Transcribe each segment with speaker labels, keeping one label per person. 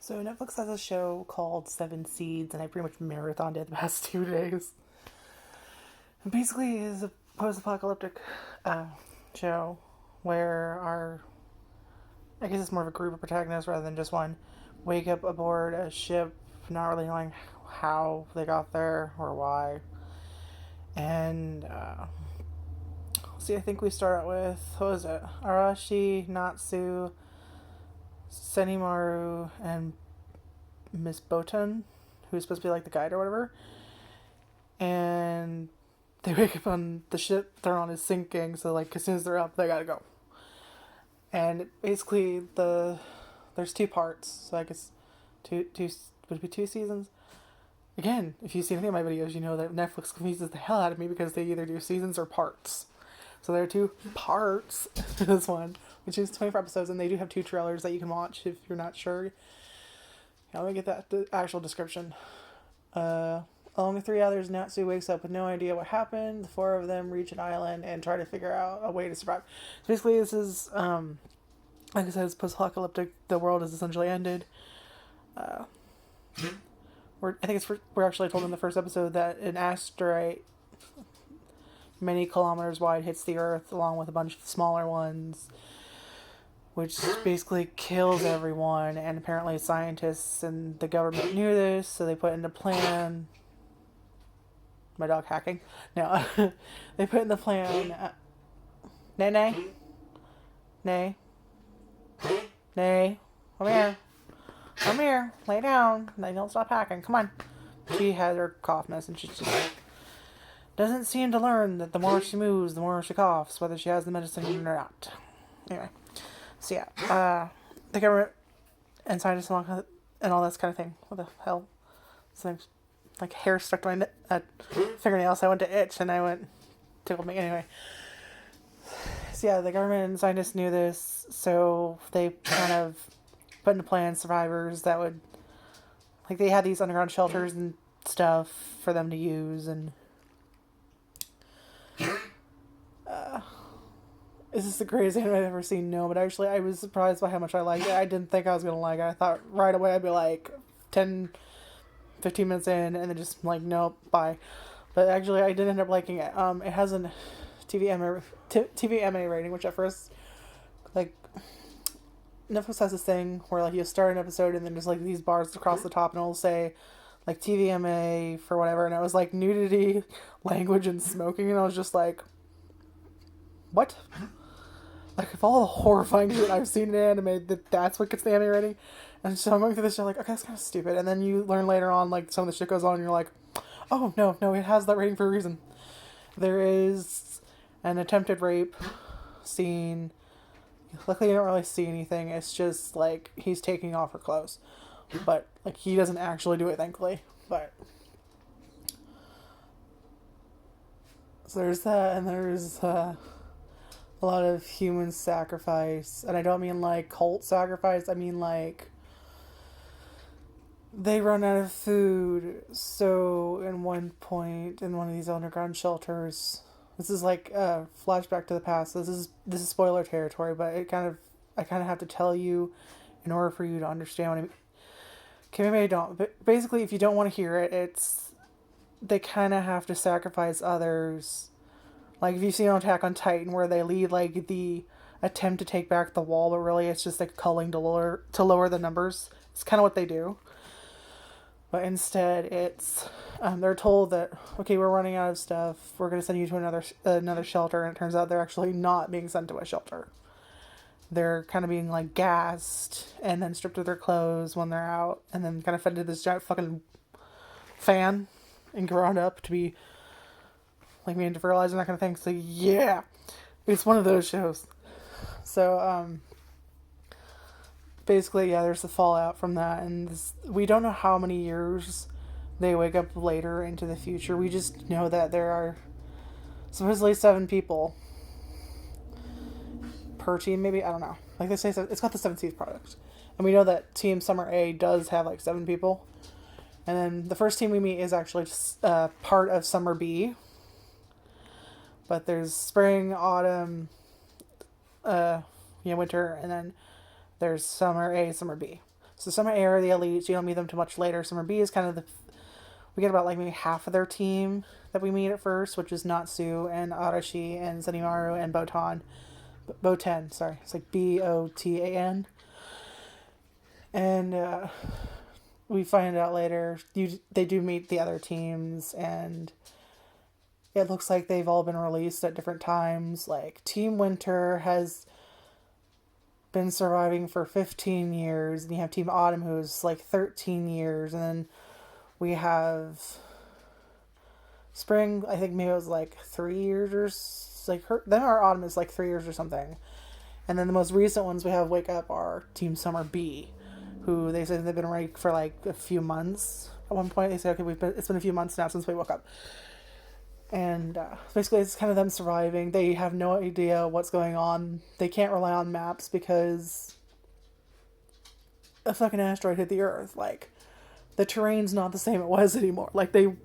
Speaker 1: So Netflix has a show called Seven Seeds, and I pretty much marathoned it the past 2 days. And basically, it's a post-apocalyptic uh, show where I guess it's more of a group of protagonists rather than just one, wake up aboard a ship, not really knowing how they got there or why. And see, I think we start out with what was it? Arashi, Natsu, Senimaru, and Miss Botan, who's supposed to be like the guide or whatever. And they wake up on the ship they're on is sinking, so like as soon as they're up, they gotta go. And basically there's two parts, so I guess two would it be 2 seasons. Again, if you've seen any of my videos, you know that Netflix confuses the hell out of me because they either do seasons or parts. So there are two parts to this one, which is 24 episodes, and they do have 2 trailers that you can watch if you're not sure. Yeah, let me get the actual description. Along with 3 others, Natsu wakes up with no idea what happened. The 4 of them reach an island and try to figure out a way to survive. So basically, this is, like I said, it's post-apocalyptic. The world has essentially ended. We're actually told in the first episode that an asteroid many kilometers wide hits the Earth along with a bunch of smaller ones, which basically kills everyone. And apparently scientists and the government knew this, so they put into plan. My dog hacking? No. They put in the plan. Nay, nay. Nay. Nay. Come here. Come here. Lay down. They don't stop hacking. Come on. She has her cough medicine. She just doesn't seem to learn that the more she moves, the more she coughs, whether she has the medicine or not. Anyway. So yeah. The government and scientists and all this kind of thing. What the hell? Something's like hair stuck to my fingernail, so I went to itch and I went tickled me anyway. So yeah, the government and scientists knew this, so they kind of put into plan survivors that would, like, they had these underground shelters and stuff for them to use. And is this the greatest anime I've ever seen? No, but actually I was surprised by how much I liked it. I didn't think I was gonna like it. I thought right away I'd be like 10-15 minutes in and then just like, nope, bye. But actually I did end up liking it. It has a TVMA rating, which at first, like, Netflix has this thing where like you start an episode and then there's like these bars across the top and it'll say like TVMA for whatever, and it was like nudity, language, and smoking, and I was just like, what? Like, if all the horrifying shit I've seen in anime, that's what gets the anime rating. And so I'm going through this show like, okay, that's kind of stupid. And then you learn later on, like, some of the shit goes on and you're like, oh, no, it has that rating for a reason. There is an attempted rape scene. Luckily, you don't really see anything. It's just, like, he's taking off her clothes. But, like, he doesn't actually do it, thankfully. But so there's that, and there's a lot of human sacrifice. And I don't mean, like, cult sacrifice. I mean, like, they run out of food. So, in one point, in one of these underground shelters, this is like a flashback to the past. This is spoiler territory, but I kind of have to tell you in order for you to understand what I mean. Okay, maybe I don't. But basically, if you don't want to hear it, they kind of have to sacrifice others. Like, if you've seen Attack on Titan, where they lead like the attempt to take back the wall, but really it's just like culling to lower the numbers. It's kind of what they do. But instead, it's they're told that, okay, we're running out of stuff. We're going to send you to another shelter, and it turns out they're actually not being sent to a shelter. They're kind of being like gassed and then stripped of their clothes when they're out, and then kind of fed to this giant fucking fan and ground up to be like made into fertilizer and that kind of thing. So yeah, it's one of those shows. So basically, yeah, there's the fallout from that, and we don't know how many years they wake up later into the future. We just know that there are supposedly 7 people per team, maybe, I don't know. Like they say, it's got the 7 Seeds product, and we know that Team Summer A does have like 7 people, and then the first team we meet is actually just part of Summer B. But there's spring, autumn, winter, and then there's Summer A, Summer B. So Summer A are the elites. You don't meet them too much later. Summer B is kind of we get about like maybe half of their team that we meet at first, which is Natsu and Arashi and Zenimaru and Botan, sorry. It's like Botan. And we find out later they do meet the other teams, and it looks like they've all been released at different times. Like Team Winter has been surviving for 15 years, and you have Team Autumn who's like 13 years, and then we have Spring, I think maybe it was like 3 years or then our Autumn is like 3 years or something. And then the most recent ones we have Wake Up are Team Summer B, who they said they've been ready for like a few months. At one point they said, okay, it's been a few months now since we woke up. And basically it's kind of them surviving. They have no idea what's going on. They can't rely on maps because a fucking asteroid hit the Earth. Like, the terrain's not the same it was anymore. Like, they're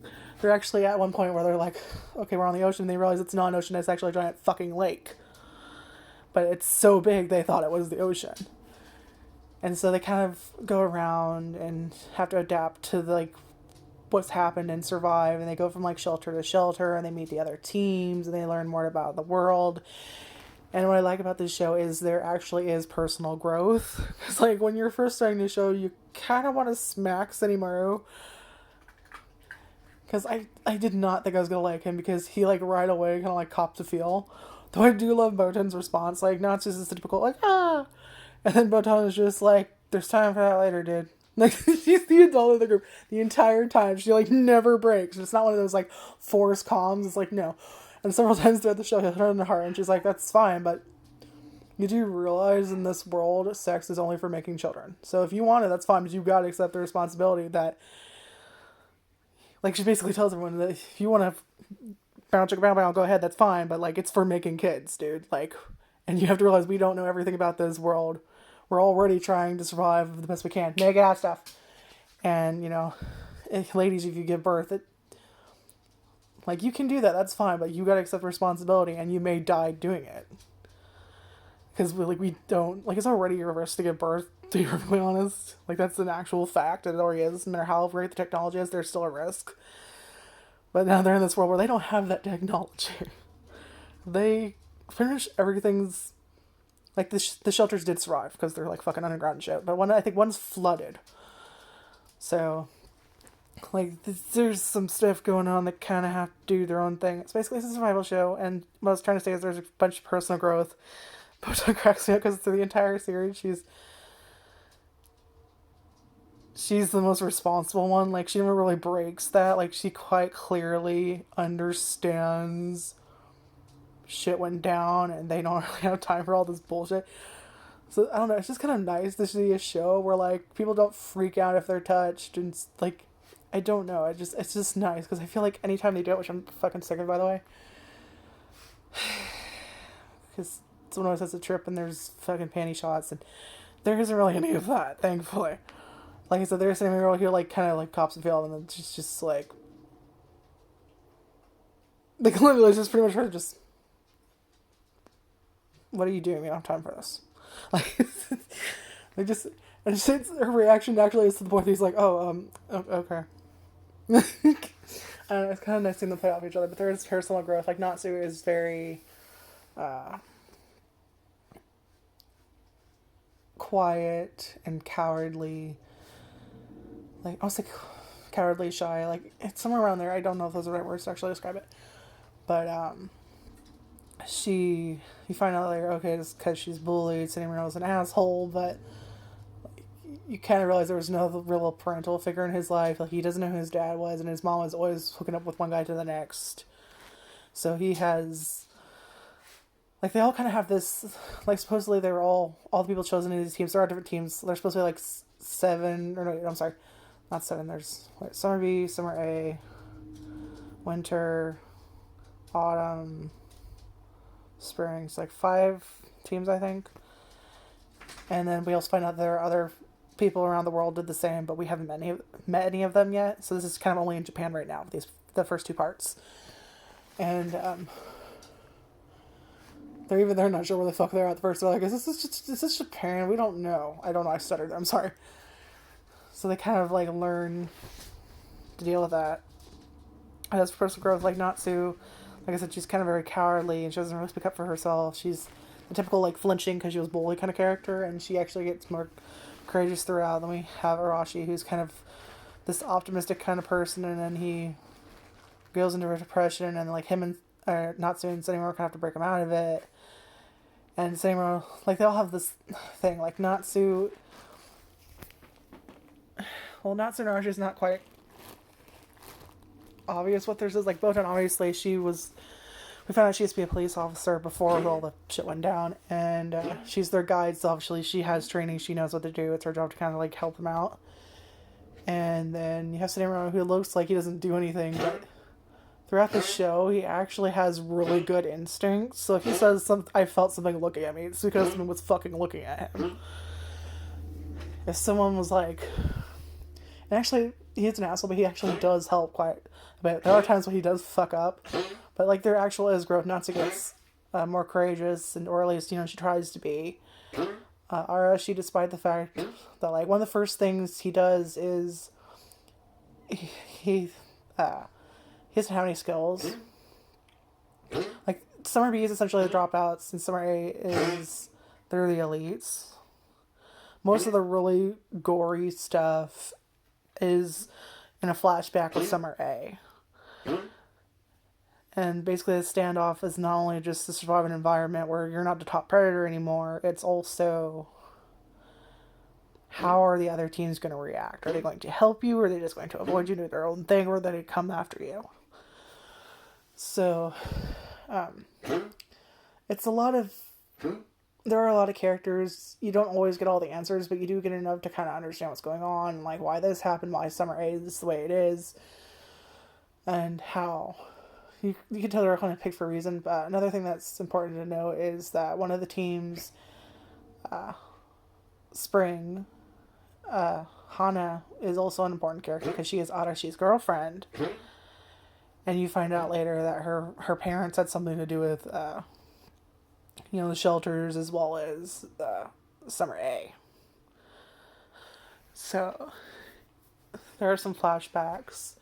Speaker 1: actually at one point where they're like, okay, we're on the ocean, and they realize it's not an ocean, it's actually a giant fucking lake. But it's so big they thought it was the ocean. And so they kind of go around and have to adapt to like what's happened and survive, and they go from like shelter to shelter, and they meet the other teams, and they learn more about the world. And what I like about this show is there actually is personal growth. Because like when you're first starting the show, you kind of want to smack Senimaru. Because I did not think I was going to like him, because he like right away kind of like copped a feel. Though I do love Botan's response. Like, not just the typical like, ah! And then Botan is just like, there's time for that later, dude. Like, she's the adult of the group the entire time. She like never breaks. It's not one of those like forced calms. It's like, no. And several times throughout the show, he'll turn to her and she's like, that's fine, but you do realize in this world, sex is only for making children. So if you want it, that's fine, but you've got to accept the responsibility that, like, she basically tells everyone that if you want to bow, chicka, bow, bow, go ahead, that's fine, but, like, it's for making kids, dude. Like, and you have to realize we don't know everything about this world. We're already trying to survive the best we can. Make ass stuff. And, you know, ladies, if you give birth, like, you can do that, that's fine, but you gotta accept responsibility, and you may die doing it. Because, we don't, like, it's already a risk to give birth, to be perfectly honest. Like, that's an actual fact, and it already is. No matter how great the technology is, there's still a risk. But now they're in this world where they don't have that technology. They finish everything's, like, the shelters did survive, because they're, like, fucking underground and shit, but I think one's flooded. So, like, there's some stuff going on that kind of have to do their own thing. It's basically a survival show, and what I was trying to say is there's a bunch of personal growth. Botan cracks me up because through the entire series, she's the most responsible one. Like, she never really breaks that. Like, she quite clearly understands shit went down, and they don't really have time for all this bullshit. So, I don't know, it's just kind of nice to see a show where, like, people don't freak out if they're touched, and, like, I don't know. It's just nice, because I feel like anytime they do it, which I'm fucking sick of, by the way. Because someone always has a trip and there's fucking panty shots, and there isn't really any of that, thankfully. Like I said, there's a girl here, like, kind of like cops and fail, and then she's just like literally just pretty much her just, what are you doing? We don't have time for this. Like, they just, and just, her reaction actually is to the point that he's like, okay. I don't know, it's kind of nice seeing them play off each other, but there is personal growth. Like, Natsu is very quiet and cowardly. Like, I was like, cowardly, shy. Like, it's somewhere around there. I don't know if those are the right words to actually describe it. But, you find out later, okay, it's because she's bullied, Cinnamon was an asshole, but you kind of realize there was no real parental figure in his life. Like, he doesn't know who his dad was, and his mom was always hooking up with one guy to the next. So he has, like, they all kind of have this, like, supposedly they were all the people chosen in these teams. There are different teams. There's supposed to be, like, 7, or no, I'm sorry, not 7. There's, Summer B, Summer A, Winter, Autumn, Spring. It's like 5 teams, I think. And then we also find out there are other people around the world did the same, but we haven't met any of them yet. So this is kind of only in Japan right now, the first 2 parts. And they're not sure where the fuck they're at first. They're like, is this Japan? We don't know. I don't know. I stuttered. I'm sorry. So they kind of like learn to deal with that. As personal growth, like Natsu, like I said, she's kind of very cowardly and she doesn't really speak up for herself. She's the typical like flinching because she was bullied kind of character, and she actually gets more courageous throughout. Then we have Arashi, who's kind of this optimistic kind of person, and then he goes into a depression, and like him and Natsu and Senimura kind of have to break him out of it. And Senimura, like they all have this thing, like Natsu. Well, Natsu and Arashi is not quite obvious what theirs is. Like Botan, obviously, we found out she used to be a police officer before all the shit went down, and she's their guide, so obviously she has training, she knows what to do, it's her job to kind of like help them out. And then you have Senimura, who looks like he doesn't do anything, but throughout the show, he actually has really good instincts, so if he says something, I felt something looking at me, it's because someone was fucking looking at him. If someone was like... And actually, he's an asshole, but he actually does help quite a bit. There are times when he does fuck up, but like there actually is growth. Natsu gets more courageous, or at least, she tries to be. Arashi, despite the fact that like one of the first things he does is he doesn't have any skills. Like Summer B is essentially the dropouts, and Summer A is they're the elites. Most of the really gory stuff is in a flashback with Summer A. And basically the standoff is not only just to survive an environment where you're not the top predator anymore, it's also how are the other teams going to react? Are they going to help you, or are they just going to avoid you, do their own thing, or are they come after you? So, it's a lot of... There are a lot of characters. You don't always get all the answers, but you do get enough to kind of understand what's going on, and like why this happened, why Summer A is the way it is, and how you can tell they're kind of picked for a reason. But another thing that's important to know is that one of the teams, Spring, Hana, is also an important character because she is Arashi's girlfriend, and you find out later that her parents had something to do with the shelters as well as Summer A. So there are some flashbacks.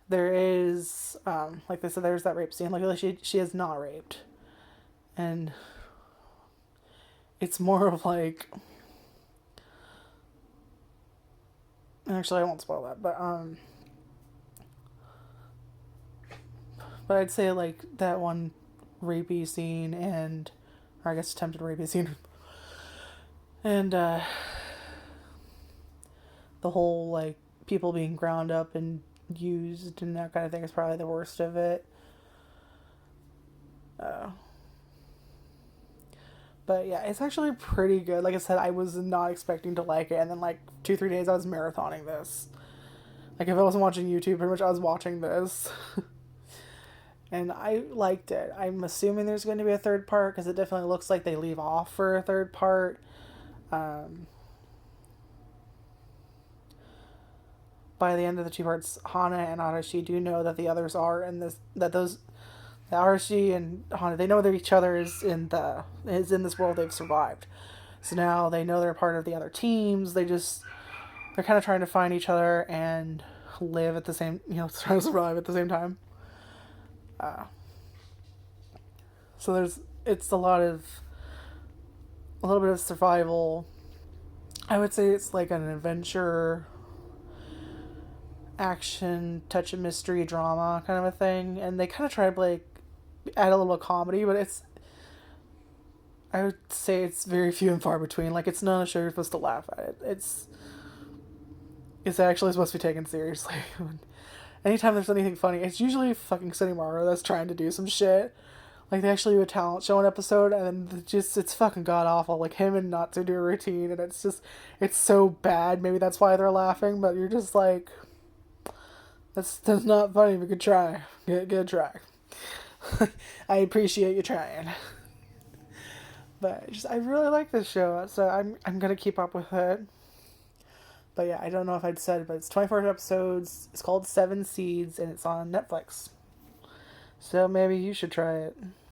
Speaker 1: There is, like they said, there's that rape scene. Like she is not raped, and it's more of like. Actually, I won't spoil that, but I'd say like that one rapey scene or I guess attempted rapey scene, and the whole like people being ground up and used and that kind of thing is probably the worst of it. But yeah, it's actually pretty good. Like I said, I was not expecting to like it, and then like 2-3 days I was marathoning this. Like if I wasn't watching YouTube, pretty much I was watching this. And I liked it. I'm assuming there's going to be a third part, because it definitely looks like they leave off for a third part. By the end of the 2 parts, Hana and Arashi do know that the others are in this, Arashi and Hana, they know that each other is in this world they've survived. So now they know they're part of the other teams. They're kind of trying to find each other and live at the same, trying to survive at the same time. So it's a little bit of survival. I would say it's like an adventure, action, touch of mystery, drama kind of a thing. And they kind of try to like add a little comedy, but I would say it's very few and far between. Like, it's not a show you're supposed to laugh at it. It's actually supposed to be taken seriously. Anytime there's anything funny, it's usually fucking Senimura that's trying to do some shit. Like, they actually do a talent show an episode, and then it's fucking god-awful. Like, him and Natsu do a routine, and it's so bad. Maybe that's why they're laughing, but you're just like, that's not funny, but good try. Good try. I appreciate you trying. But I really like this show, so I'm gonna keep up with it. But yeah, I don't know if I'd said, but it's 24 episodes. It's called 7 Seeds, and it's on Netflix. So maybe you should try it.